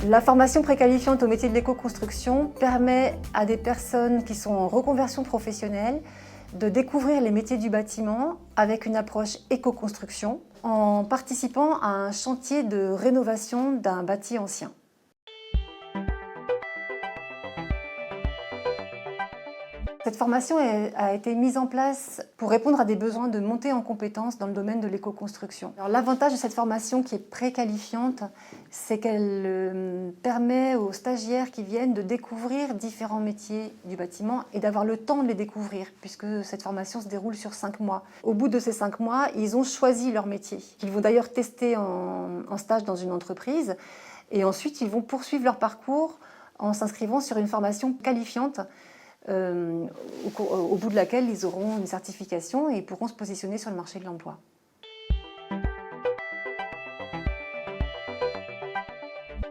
La formation préqualifiante au métier de l'éco-construction permet à des personnes qui sont en reconversion professionnelle de découvrir les métiers du bâtiment avec une approche éco-construction en participant à un chantier de rénovation d'un bâti ancien. Cette formation a été mise en place pour répondre à des besoins de montée en compétences dans le domaine de l'éco-construction. L'avantage de cette formation qui est préqualifiante, c'est qu'elle permet aux stagiaires qui viennent de découvrir différents métiers du bâtiment et d'avoir le temps de les découvrir, puisque cette formation se déroule sur 5 mois. Au bout de ces 5 mois, ils ont choisi leur métier, qu'ils vont d'ailleurs tester en stage dans une entreprise, et ensuite ils vont poursuivre leur parcours en s'inscrivant sur une formation qualifiante au bout de laquelle ils auront une certification et pourront se positionner sur le marché de l'emploi.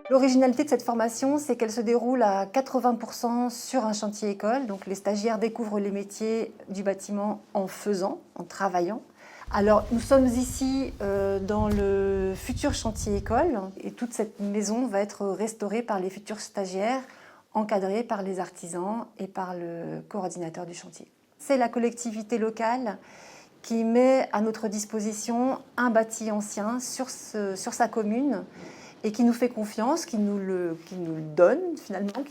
L'originalité de cette formation, c'est qu'elle se déroule à 80% sur un chantier école. Donc les stagiaires découvrent les métiers du bâtiment en faisant, en travaillant. Alors nous sommes ici dans le futur chantier école et toute cette maison va être restaurée par les futurs stagiaires, encadré par les artisans et par le coordinateur du chantier. C'est la collectivité locale qui met à notre disposition un bâti ancien sur sa commune et qui nous fait confiance, qui nous le donne finalement,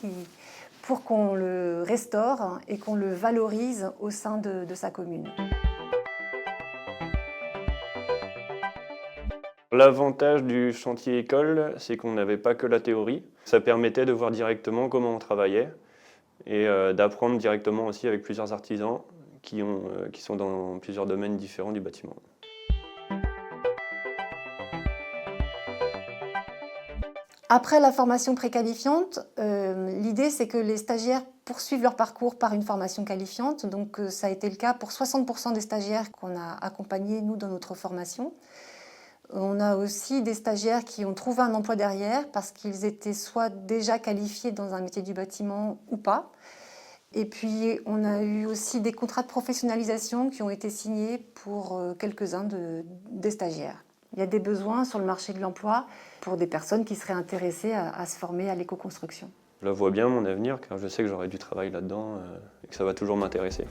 pour qu'on le restaure et qu'on le valorise au sein de sa commune. L'avantage du chantier école, c'est qu'on n'avait pas que la théorie. Ça permettait de voir directement comment on travaillait et d'apprendre directement aussi avec plusieurs artisans qui sont dans plusieurs domaines différents du bâtiment. Après la formation préqualifiante, l'idée c'est que les stagiaires poursuivent leur parcours par une formation qualifiante. Donc ça a été le cas pour 60% des stagiaires qu'on a accompagnés nous dans notre formation. On a aussi des stagiaires qui ont trouvé un emploi derrière parce qu'ils étaient soit déjà qualifiés dans un métier du bâtiment ou pas. Et puis on a eu aussi des contrats de professionnalisation qui ont été signés pour quelques-uns des stagiaires. Il y a des besoins sur le marché de l'emploi pour des personnes qui seraient intéressées à se former à l'éco-construction. Je la vois bien mon avenir car je sais que j'aurai du travail là-dedans et que ça va toujours m'intéresser.